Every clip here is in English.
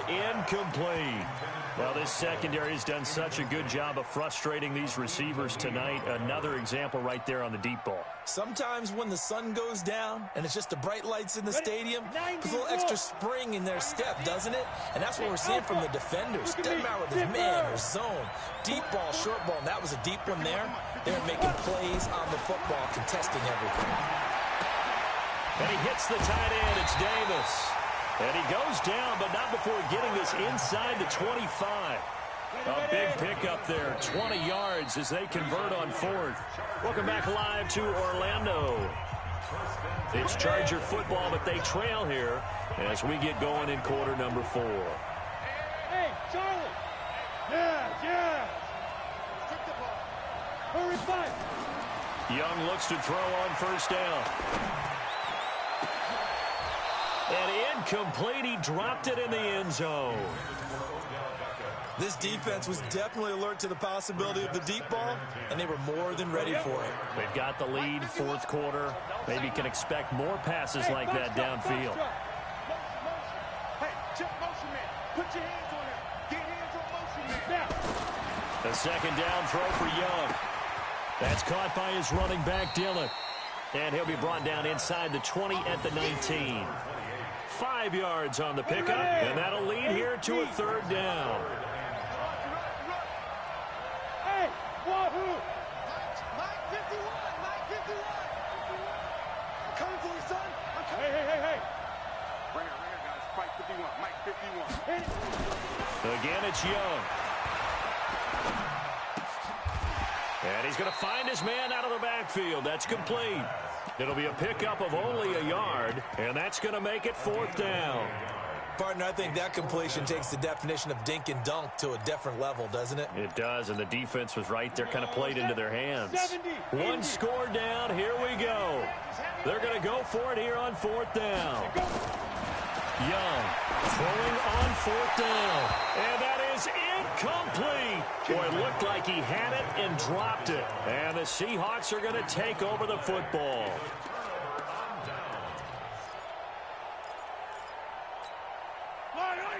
incomplete. Well, this secondary has done such a good job of frustrating these receivers tonight. Another example right there on the deep ball. Sometimes when the sun goes down and it's just the bright lights in the stadium, puts a little extra spring in their step, doesn't it? And that's what we're seeing from the defenders. Doesn't matter whether it's man or zone, deep ball, short ball, and that was a deep one there. They're making plays on the football, contesting everything. And he hits the tight end. It's Davis. And he goes down, but not before getting this inside the 25. A big pickup there, 20 yards as they convert on fourth. Welcome back live to Orlando. It's Charger football, but they trail here as we get going in quarter number 4. Hey, Charlie. Yeah. Take the ball. Hurry, fight. Young looks to throw on first down. And incomplete. He dropped it in the end zone. This defense was definitely alert to the possibility of the deep ball, and they were more than ready for it. They've got the lead, fourth quarter. Maybe can expect more passes like that downfield. Hey, check motion man. Put your hands on him. Get hands on motion man. The second down throw for Young. That's caught by his running back, Dillon. And he'll be brought down inside the 20 at the 19. 5 yards on the pickup, and that'll lead here to a third down. Hey, Wahoo! Mike 51, Mike 51. I'm coming for you, son. I'm coming. Hey. Bring it, guys. Mike 51, Mike 51. Again, it's Young. And he's going to find his man out of the backfield. That's complete. It'll be a pickup of only a yard, and that's going to make it fourth down. Partner, I think that completion takes the definition of dink and dunk to a different level, doesn't it? It does, and the defense was right there, kind of played into their hands. One score down. Here we go. They're going to go for it here on fourth down. Young throwing on fourth down, and that is incomplete. Boy, it looked like he had it and dropped it. And the Seahawks are going to take over the football.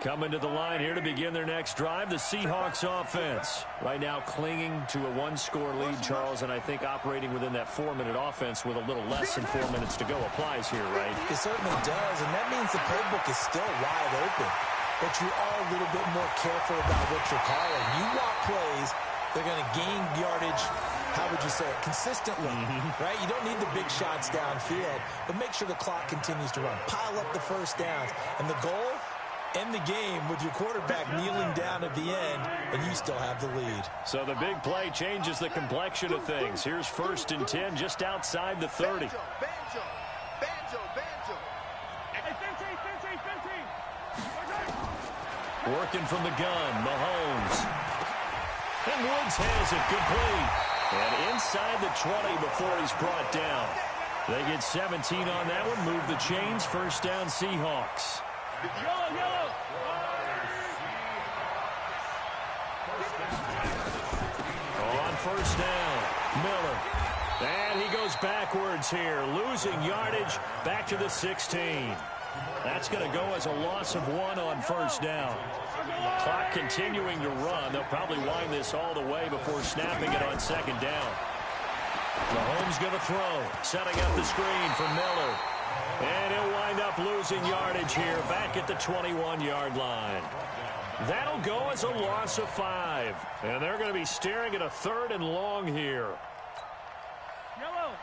Coming to the line here to begin their next drive, the Seahawks offense. Right now clinging to a one-score lead, Charles, and I think operating within that 4-minute offense with a little less than 4 minutes to go applies here, right? It certainly does, and that means the playbook is still wide open. But you are a little bit more careful about what you're calling. You walk plays, they're going to gain yardage, how would you say it, consistently, right? You don't need the big shots downfield, but make sure the clock continues to run. Pile up the first downs, and the goal, end the game with your quarterback kneeling down at the end, and you still have the lead. So the big play changes the complexion of things. Here's 1st and 10 just outside the 30. Banjo. Working from the gun, Mahomes. And Woods has it complete. And inside the 20 before he's brought down. They get 17 on that one, move the chains, first down Seahawks. Yellow. On first down, Miller. And he goes backwards here, losing yardage back to the 16. That's going to go as a loss of 1 on first down. Clock continuing to run. They'll probably wind this all the way before snapping it on second down. Mahomes going to throw, setting up the screen for Miller. And he'll wind up losing yardage here back at the 21-yard line. That'll go as a loss of 5. And they're going to be staring at a 3rd and long here. Yellow.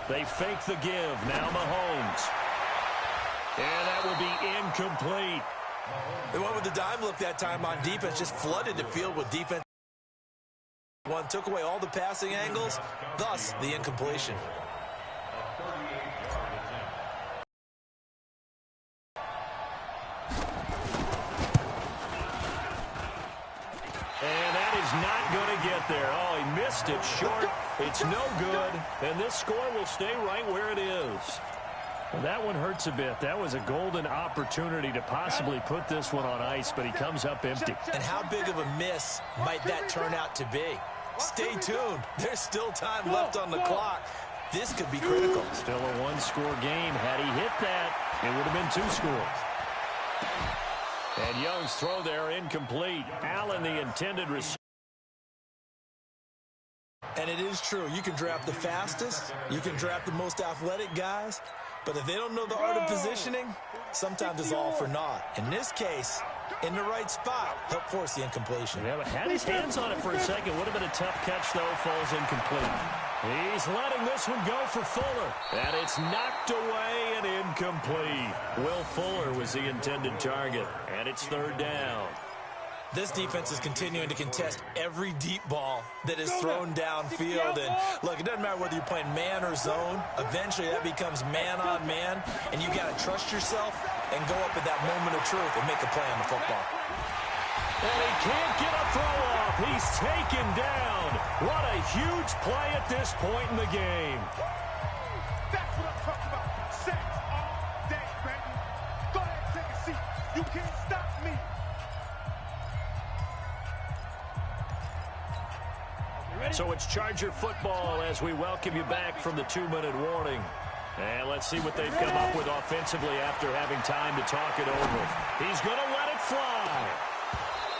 They fake the give. Now Mahomes. And that will be incomplete. They went with the dime look that time on defense, just flooded the field with defense. One took away all the passing angles, thus the incompletion. And that is not going to get there. Oh, he missed it short. It's no good. And this score will stay right where it is. Well, that one hurts a bit. That was a golden opportunity to possibly put this one on ice, but he comes up empty. And how big of a miss might that turn out to be? Stay tuned. There's still time left on the clock. This could be critical. Still a one-score game. Had he hit that, it would have been 2 scores. And Young's throw there incomplete. Allen, the intended receiver. And it is true. You can draft the fastest. You can draft the most athletic guys. But if they don't know the art of positioning, sometimes it's all for naught. In this case, in the right spot, he'll force the incompletion. Yeah, but had his hands on it for a second. Would have been a tough catch, though. Falls incomplete. He's letting this one go for Fuller. And it's knocked away and incomplete. Will Fuller was the intended target. And it's 3rd down. This defense is continuing to contest every deep ball that is thrown downfield. And look, it doesn't matter whether you're playing man or zone. Eventually, that becomes man on man. And you got to trust yourself and go up at that moment of truth and make a play on the football. And he can't get a throw off. He's taken down. What a huge play at this point in the game. That's what I'm talking about. Sacks all day, baby. Go ahead and take a seat. You can't stop me. So it's Charger football as we welcome you back from the 2-minute warning. And let's see what they've come up with offensively after having time to talk it over. He's going to let it fly.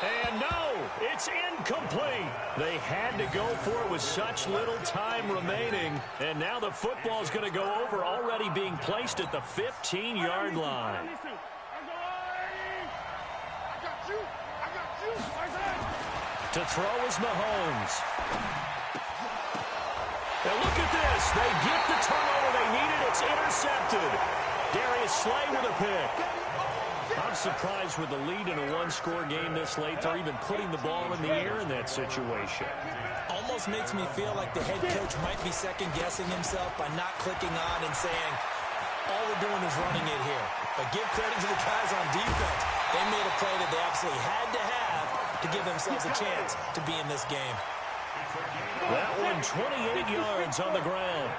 And no, it's incomplete. They had to go for it with such little time remaining. And now the football's going to go over, already being placed at the 15-yard line. To throw is Mahomes. And look at this. They get the turnover they needed. It's intercepted. Darius Slay with a pick. I'm surprised with the lead in a one-score game this late. They're even putting the ball in the air in that situation. Almost makes me feel like the head coach might be second-guessing himself by not clicking on and saying, all we're doing is running it here. But give credit to the guys on defense. They made a play that they absolutely had to have to give themselves a chance to be in this game. That one 28 yards on the ground.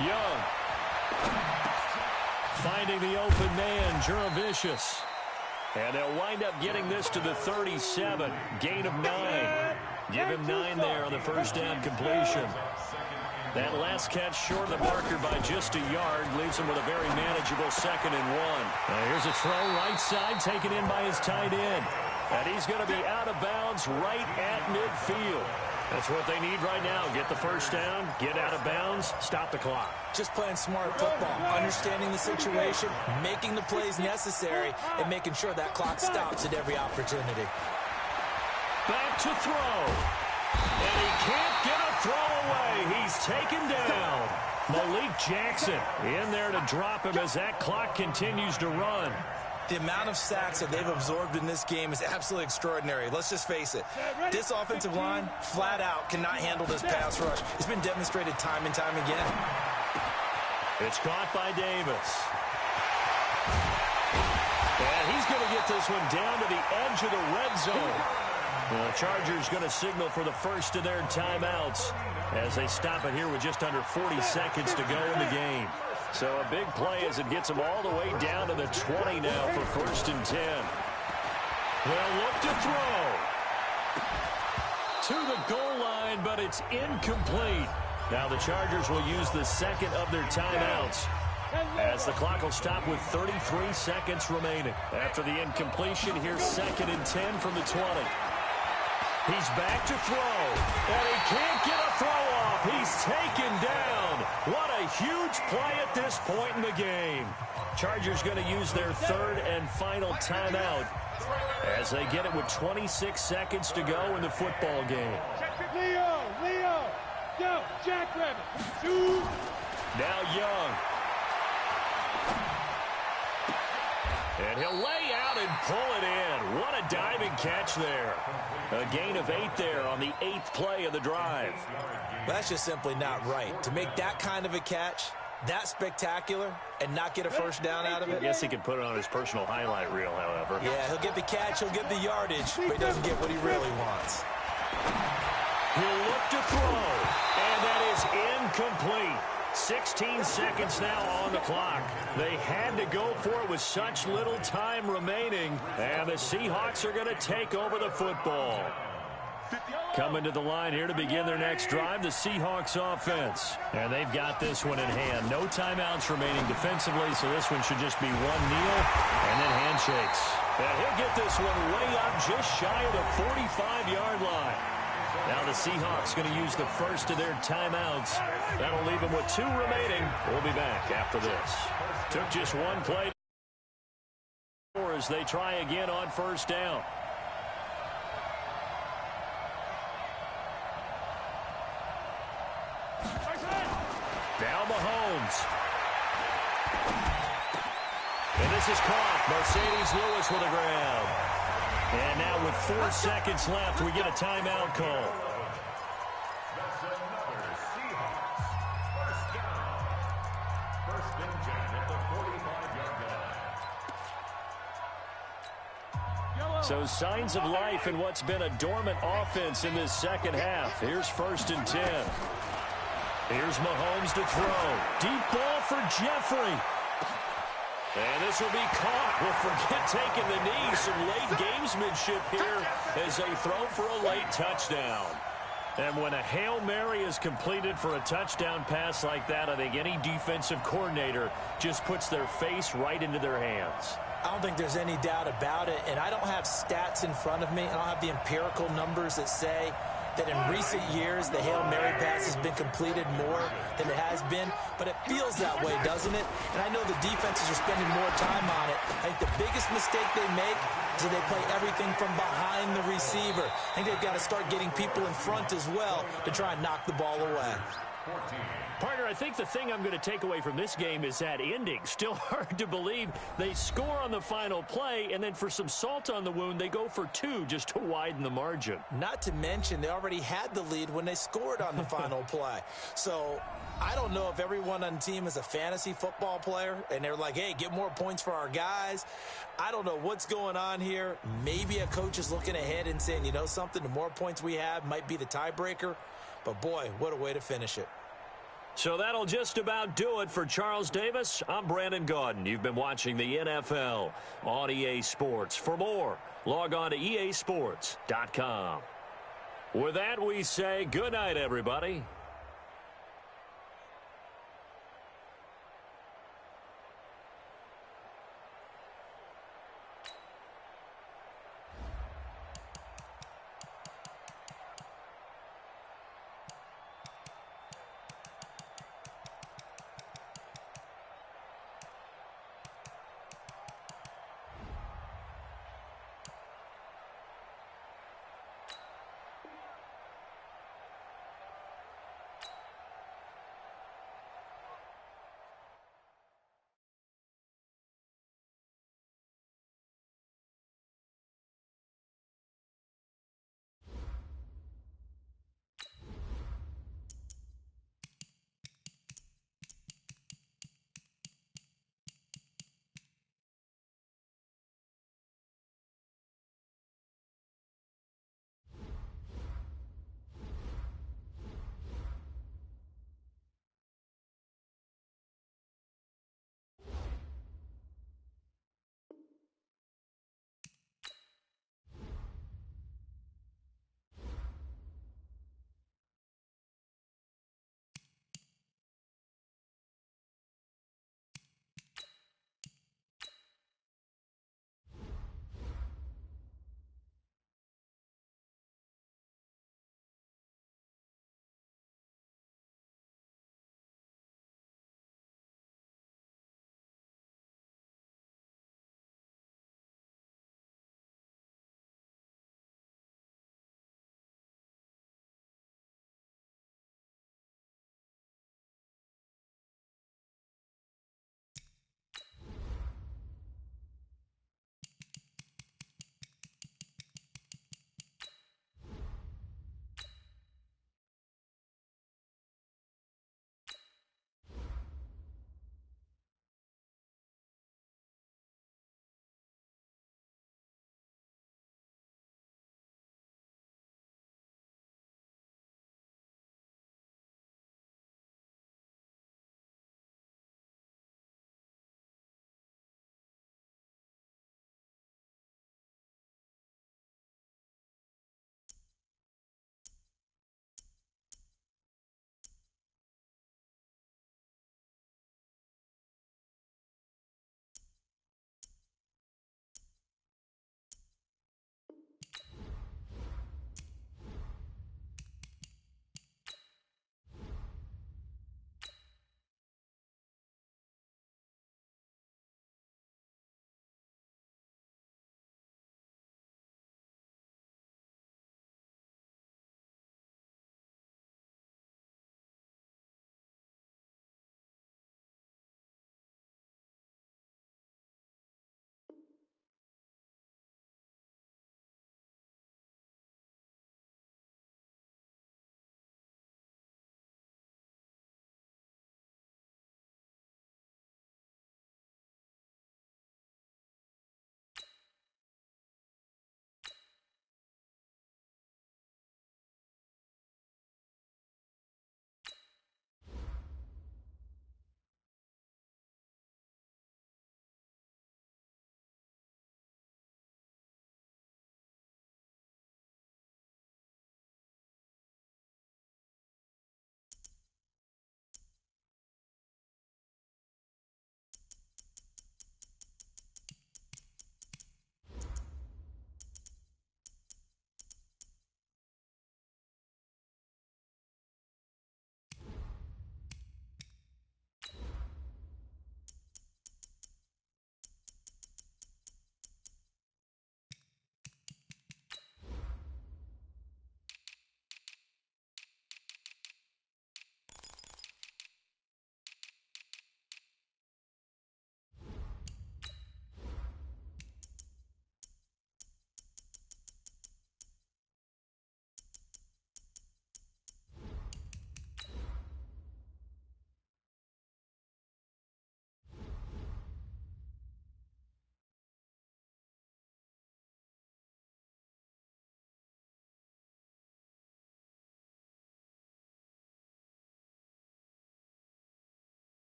Young. Finding the open man, Juravicius. And they'll wind up getting this to the 37. Gain of 9. Give him 9 there on the first down completion. That last catch short of the marker by just a yard leaves him with a very manageable 2nd and 1. Now here's a throw right side taken in by his tight end. And he's going to be out of bounds right at midfield. That's what they need right now. Get the first down, get out of bounds, stop the clock. Just playing smart football, understanding the situation, making the plays necessary, and making sure that clock stops at every opportunity. Back to throw. And he can't get a throw away. He's taken down. Malik Jackson in there to drop him as that clock continues to run. The amount of sacks that they've absorbed in this game is absolutely extraordinary. Let's just face it. This offensive line, flat out, cannot handle this pass rush. It's been demonstrated time and time again. It's caught by Davis. And he's going to get this one down to the edge of the red zone. The Chargers going to signal for the first of their timeouts as they stop it here with just under 40 seconds to go in the game. So a big play as it gets them all the way down to the 20 now for 1st and 10. They'll look to throw. To the goal line, but it's incomplete. Now the Chargers will use the 2nd of their timeouts as the clock will stop with 33 seconds remaining. After the incompletion, here's 2nd and 10 from the 20. He's back to throw, and he can't get a throw off. He's taken down. What a huge play at this point in the game. Chargers going to use their 3rd and final timeout as they get it with 26 seconds to go in the football game. Leo, go, Jackrabbit, 2. Now Young. And he'll lay out and pull it in. What a diving catch there. A gain of 8 there on the 8th play of the drive. That's just simply not right. To make that kind of a catch, that spectacular, and not get a first down out of it. I guess he could put it on his personal highlight reel, however. Yeah, he'll get the catch, he'll get the yardage, but he doesn't get what he really wants. He'll look to throw, and that is incomplete. 16 seconds now on the clock. They had to go for it with such little time remaining, and the Seahawks are going to take over the football. Coming to the line here to begin their next drive, the Seahawks offense. And they've got this one in hand. No timeouts remaining defensively, so this one should just be one kneel and then handshakes. And he'll get this one way up just shy of the 45-yard line. Now the Seahawks going to use the first of their timeouts. That'll leave them with 2 remaining. We'll be back after this. Took just one play as they try again on first down. Now Mahomes. And this is caught. Mercedes Lewis with a grab. And now with 4 seconds left, we get a timeout call. That's another Seahawks first down. First and 10 at the 45-yard line. So signs of life in what's been a dormant offense in this second half. Here's first and 10. Here's Mahomes to throw. Deep ball for Jeffrey. And this will be caught. We'll forget taking the knee. Some late gamesmanship here as they throw for a late touchdown. And when a Hail Mary is completed for a touchdown pass like that, I think any defensive coordinator just puts their face right into their hands. I don't think there's any doubt about it, and I don't have stats in front of me. I don't have the empirical numbers that say that in recent years the Hail Mary pass has been completed more than it has been, but it feels that way, doesn't it? And I know the defenses are spending more time on it. I think the biggest mistake they make is that they play everything from behind the receiver. I think they've got to start getting people in front as well to try and knock the ball away. Partner, I think the thing I'm going to take away from this game is that ending. Still hard to believe they score on the final play, and then for some salt on the wound, they go for 2 just to widen the margin. Not to mention, they already had the lead when they scored on the final play. So I don't know if everyone on the team is a fantasy football player, and they're like, hey, get more points for our guys. I don't know what's going on here. Maybe a coach is looking ahead and saying, you know something, the more points we have might be the tiebreaker. But, boy, what a way to finish it. So that'll just about do it for Charles Davis. I'm Brandon Gaudin. You've been watching the NFL on EA Sports. For more, log on to easports.com. With that, we say good night, everybody.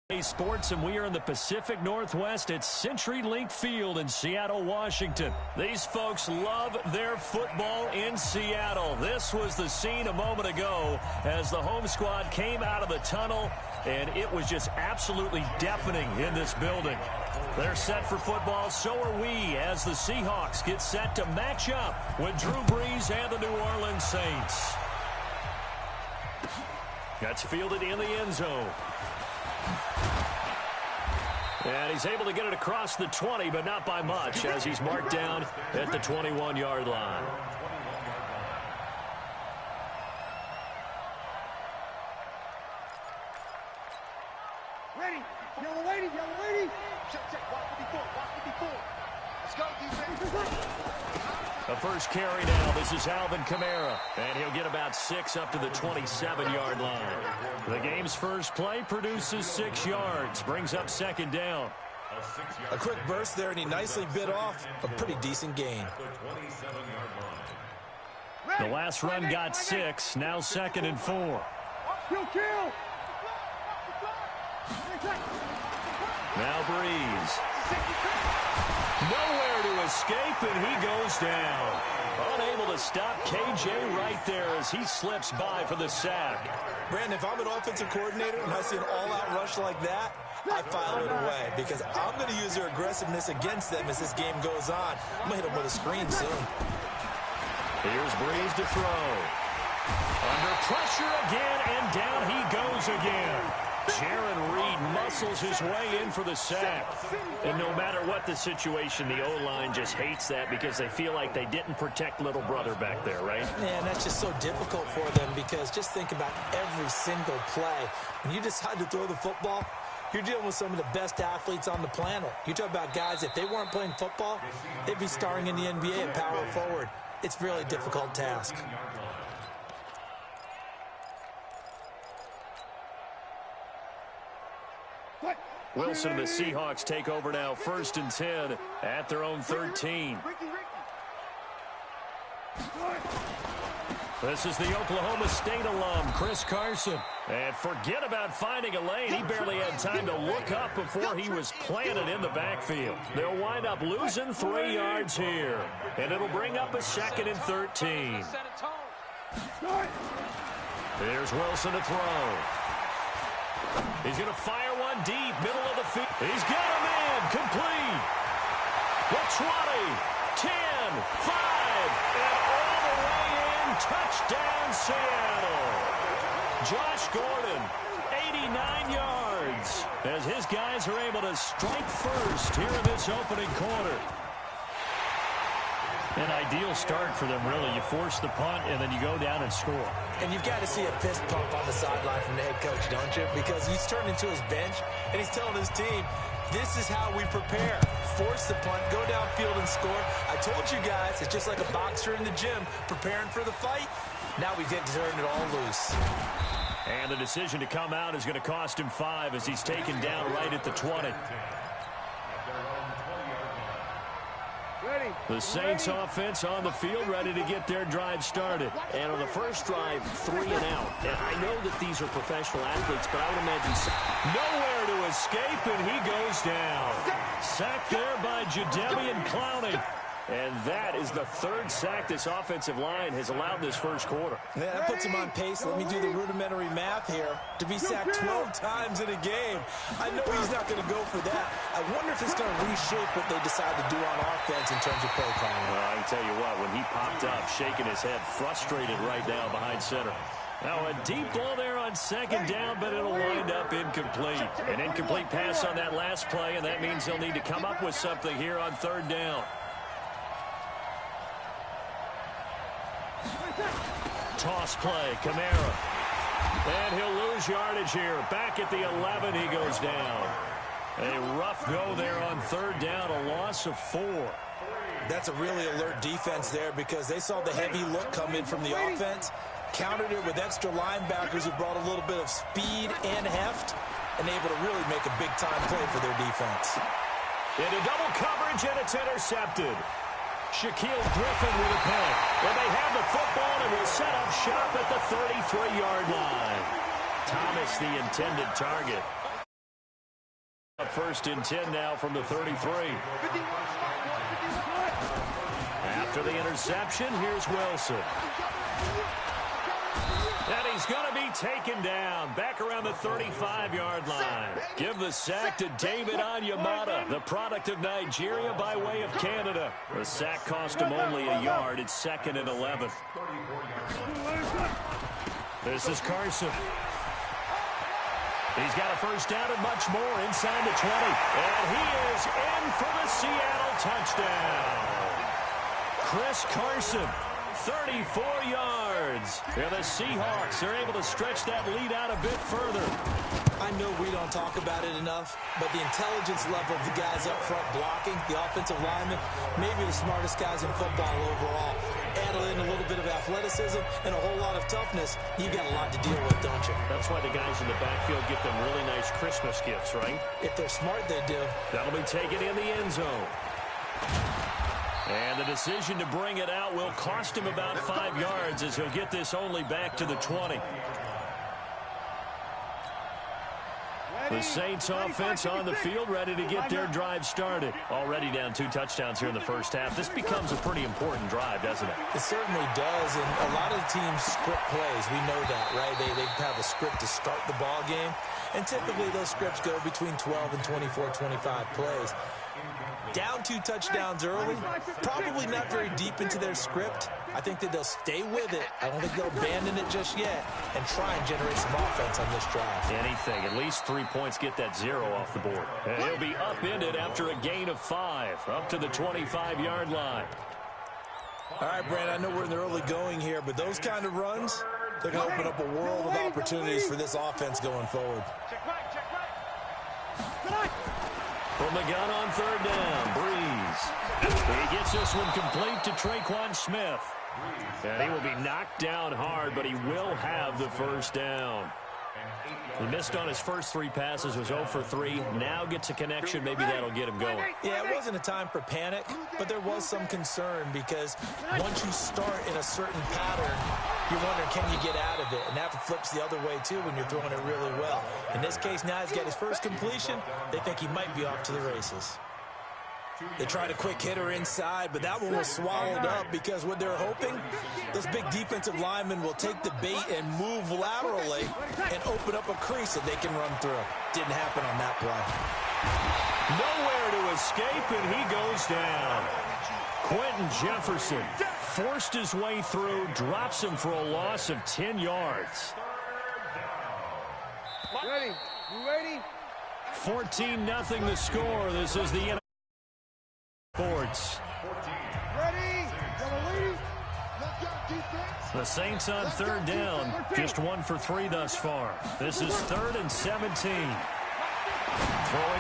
Hey Sports, and we are in the Pacific Northwest at CenturyLink Field in Seattle, Washington. These folks love their football in Seattle. This was the scene a moment ago as the home squad came out of the tunnel, and it was just absolutely deafening in this building. They're set for football, so are we, as the Seahawks get set to match up with Drew Brees and the New Orleans Saints. That's fielded in the end zone. And he's able to get it across the 20, but not by much, as he's marked down at the 21-yard line. Ready. Yellow lady, yellow lady. Check. Walk 54. Let's go, defense. A first carry now. This is Alvin Kamara. And he'll get about 6 up to the 27-yard line. The game's first play produces 6 yards. Brings up second down. A quick burst there, and he nicely bit off a pretty decent gain. The last run got 6. Now 2nd and 4. Kill. Now Brees. Nowhere to escape, and he goes down. Unable to stop KJ right there as he slips by for the sack. Brandon, if I'm an offensive coordinator and I see an all-out rush like that, I file it away because I'm going to use their aggressiveness against them as this game goes on. I'm going to hit them with a screen soon. Here's Brees to throw. Under pressure again, and down he goes again. Jaron Reed muscles his way in for the sack. And no matter what the situation, the O-line just hates that because they feel like they didn't protect little brother back there, right? Man, that's just so difficult for them because just think about every single play. When you decide to throw the football, you're dealing with some of the best athletes on the planet. You talk about guys, if they weren't playing football, they'd be starring in the NBA at power forward. It's a really difficult task. Wilson and the Seahawks take over now, 1st and 10 at their own 13. This is the Oklahoma State alum, Chris Carson. And forget about finding a lane. He barely had time to look up before he was planted in the backfield. They'll wind up losing 3 yards here. And it'll bring up a 2nd and 13. Here's Wilson to throw. He's going to fire one deep, middle of the field. He's got a man, complete. The 20, 10, 5, and all the way in. Touchdown, Seattle. Josh Gordon, 89 yards, as his guys are able to strike first here in this opening quarter. An ideal start for them, really. You force the punt, and then you go down and score. And you've got to see a fist pump on the sideline from the head coach, don't you? Because he's turned into his bench, and he's telling his team, this is how we prepare. Force the punt, go downfield and score. I told you guys, it's just like a boxer in the gym preparing for the fight. Now we get to turn it all loose. And the decision to come out is going to cost him 5 as he's taken down right at the 20. The Saints offense on the field, ready to get their drive started. And on the first drive, 3 and out. And I know that these are professional athletes, but I would imagine... Nowhere to escape, and he goes down. Sacked there by Jadeveon Clowney. And that is the 3rd sack this offensive line has allowed this first quarter. Yeah, that puts him on pace. Let me do the rudimentary math here. To be sacked 12 times in a game. I know he's not going to go for that. I wonder if it's going to reshape what they decide to do on offense in terms of play calling. Well, I can tell you what, when he popped up, shaking his head, frustrated right now behind center. Now a deep ball there on 2nd down, but it'll wind up incomplete. An incomplete pass on that last play, and that means they'll need to come up with something here on 3rd down. Toss play, Kamara. And he'll lose yardage here. Back at the 11, he goes down. A rough go there on 3rd down, a loss of 4. That's a really alert defense there because they saw the heavy look come in from the offense, countered it with extra linebackers who brought a little bit of speed and heft, and able to really make a big-time play for their defense. Into double coverage, and it's intercepted. Shaquille Griffin with a pick. Well, they have the football and will set up shop at the 33-yard line. Thomas, the intended target. First and 10 now from the 33. After the interception, here's Wilson. And he's going to be taken down back around the 35-yard line. Give the sack to David Onyemata, the product of Nigeria by way of Canada. The sack cost him only a yard. It's 2nd and 11. This is Carson. He's got a first down and much more inside the 20. And he is in for the Seattle touchdown. Chris Carson, 34 yards. And the Seahawks are able to stretch that lead out a bit further. I know we don't talk about it enough, but the intelligence level of the guys up front blocking, the offensive linemen, maybe the smartest guys in football overall. Add in a little bit of athleticism and a whole lot of toughness, you got a lot to deal with, don't you? That's why the guys in the backfield get them really nice Christmas gifts, right? If they're smart, they do. That'll be taken in the end zone. And the decision to bring it out will cost him about 5 yards as he'll get this only back to the 20. The Saints offense on the field, ready to get their drive started. Already down 2 touchdowns here in the first half. This becomes a pretty important drive, doesn't it? It certainly does, and a lot of the teams script plays. We know that, right? They have a script to start the ball game, and typically those scripts go between 12 and 24, 25 plays. Down 2 touchdowns early, probably not very deep into their script. I think that they'll stay with it. I don't think they'll abandon it just yet and try and generate some offense on this drive. Anything. At least 3 points, get that 0 off the board. And he'll be upended after a gain of 5, up to the 25-yard line. All right, Brand, I know we're in the early going here, but those kind of runs, they're going to open up a world of opportunities for this offense going forward. From the gun on 3rd down, Breeze. He gets this one complete to Traquan Smith. And he will be knocked down hard, but he will have the first down. He missed on his first 3 passes, was 0 for 3. Now gets a connection. Maybe that'll get him going. Yeah, it wasn't a time for panic, but there was some concern because once you start in a certain pattern, you're wondering, can you get out of it? And that flips the other way, too, when you're throwing it really well. In this case, now he's got his first completion. They think he might be off to the races. They tried a quick hitter inside, but that one was swallowed up because what they're hoping, those big defensive linemen will take the bait and move laterally and open up a crease that they can run through. Didn't happen on that play. Nowhere to escape, and he goes down. Quentin Jefferson forced his way through, drops him for a loss of 10 yards. Ready? You ready? 14-0 the score. This is the NFL Sports. Ready? Let's go, defense. The Saints on 3rd down, just 1 for 3 thus far. This is 3rd and 17. Throwing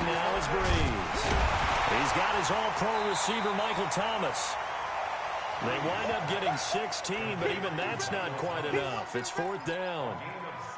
now is Breeze. He's got his all-pro receiver, Michael Thomas. They wind up getting 16, but even that's not quite enough. It's 4th down.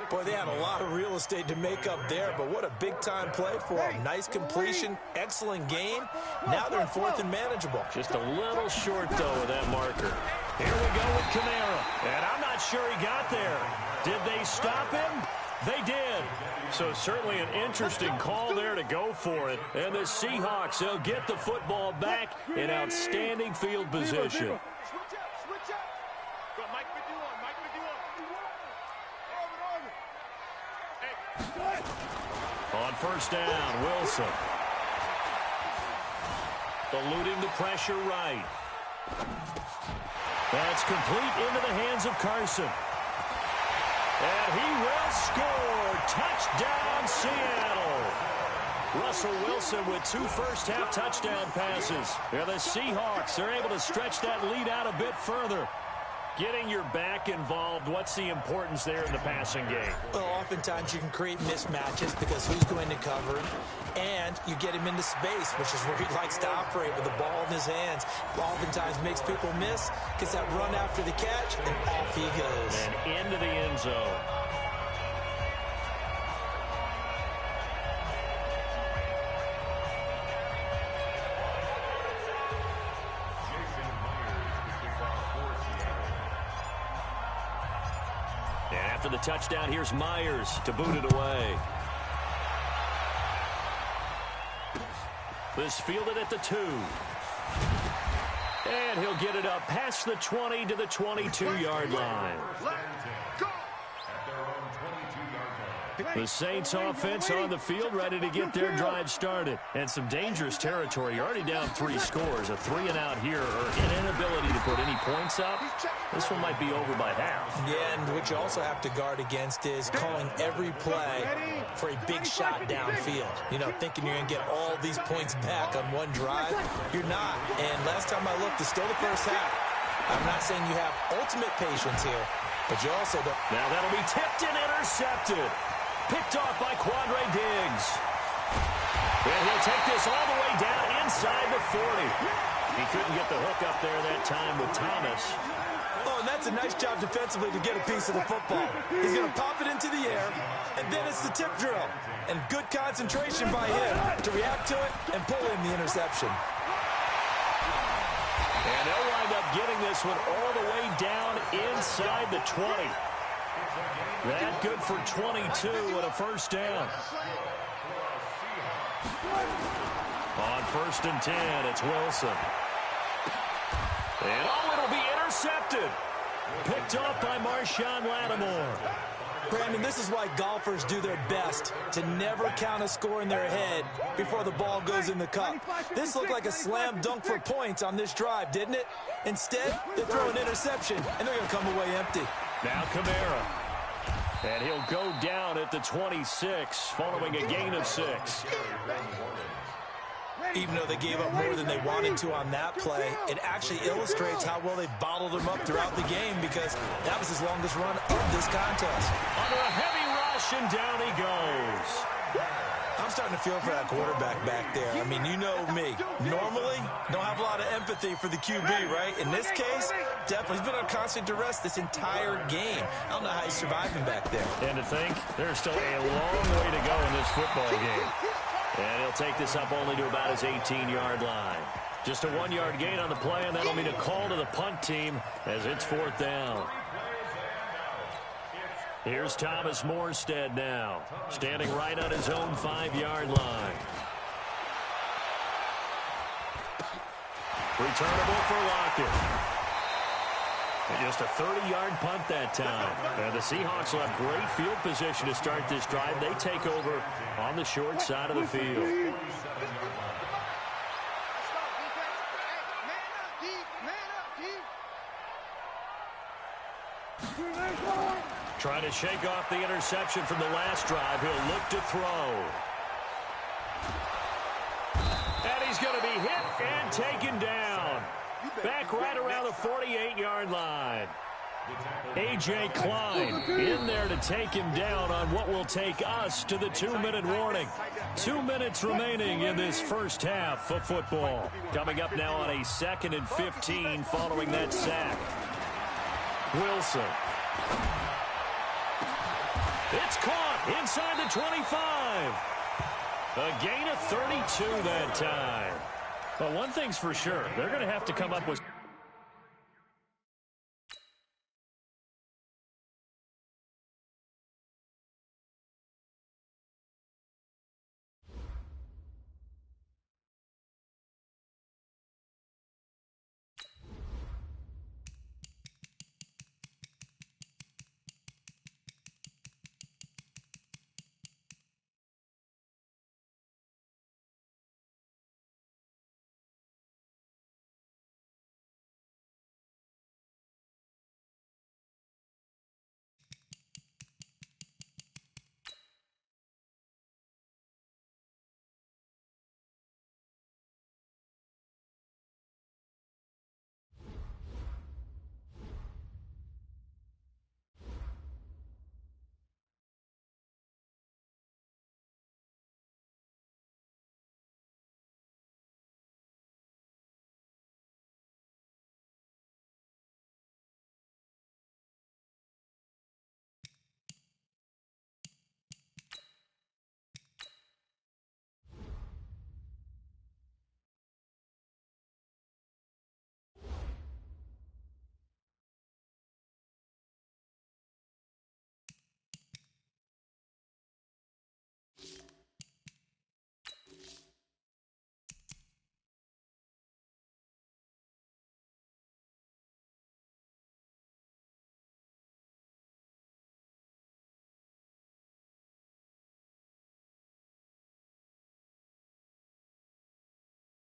Boy, they had a lot of real estate to make up there, but what a big-time play for them. Nice completion, excellent game. Now they're in 4th and manageable. Just a little short, though, with that marker. Here we go with Kamara. And I'm not sure he got there. Did they stop him? They did. So certainly an interesting call there to go for it. And the Seahawks, they'll get the football back in outstanding field position. Switch up. Go, Mike 51, Mike 51. On 1st down, Wilson. Eluding the pressure right. That's complete into the hands of Carson. And he will score. Touchdown, Seattle. Russell Wilson with 2 first-half touchdown passes. And the Seahawks are able to stretch that lead out a bit further. Getting your back involved, what's the importance there in the passing game? Well, oftentimes you can create mismatches because who's going to cover him, and you get him into space, which is where he likes to operate with the ball in his hands. Oftentimes makes people miss, gets that run after the catch, and off he goes. And into the end zone. After the touchdown, here's Myers to boot it away. This fielded at the 2. And he'll get it up past the 20 to the 22-yard line. The Saints offense on the field, ready to get their drive started. And some dangerous territory. You're already down 3 scores. A 3-and-out here, or an inability to put any points up. This one might be over by half. Yeah, and what you also have to guard against is calling every play for a big shot downfield. You know, thinking you're going to get all these points back on one drive. You're not. And last time I looked, it's still the first half. I'm not saying you have ultimate patience here, but you also don't. Now that'll be tipped and intercepted. Picked off by Quandre Diggs. And he'll take this all the way down inside the 40. He couldn't get the hook up there that time with Thomas. Oh, and that's a nice job defensively to get a piece of the football. He's going to pop it into the air, and then it's the tip drill. And good concentration by him to react to it and pull in the interception. And they'll wind up getting this one all the way down inside the 20. That good for 22 and a first down. On 1st and 10, it's Wilson. And it'll be intercepted. Picked off by Marshawn Lattimore. Brandon, this is why golfers do their best to never count a score in their head before the ball goes in the cup. This looked like a slam dunk for points on this drive, didn't it? Instead, they throw an interception, and they're going to come away empty. Now Kamara. And he'll go down at the 26 following a gain of 6. Even though they gave up more than they wanted to on that play, it actually illustrates how well they bottled him up throughout the game, because that was his longest run of this contest. Under a heavy rush, and down he goes. I'm starting to feel for that quarterback back there. I mean, you know me. Normally, don't have a lot of empathy for the QB, right? In this case, definitely. He's been on constant duress this entire game. I don't know how he's surviving back there. And to think, there's still a long way to go in this football game. And he'll take this up only to about his 18-yard line. Just a 1-yard gain on the play, and that'll mean a call to the punt team as it's 4th down. Here's Thomas Morstead now, standing right on his own 5-yard line. Returnable for Lockett. And just a 30-yard punt that time. And the Seahawks will have great field position to start this drive. They take over on the short side of the field. Trying to shake off the interception from the last drive. He'll look to throw. And he's going to be hit and taken down. Back right around the 48-yard line. A.J. Klein in there to take him down on what will take us to the 2-minute warning. 2 minutes remaining in this first half of football. Coming up now on a 2nd and 15 following that sack. Wilson. It's caught inside the 25. A gain of 32 that time. But one thing's for sure, they're going to have to come up with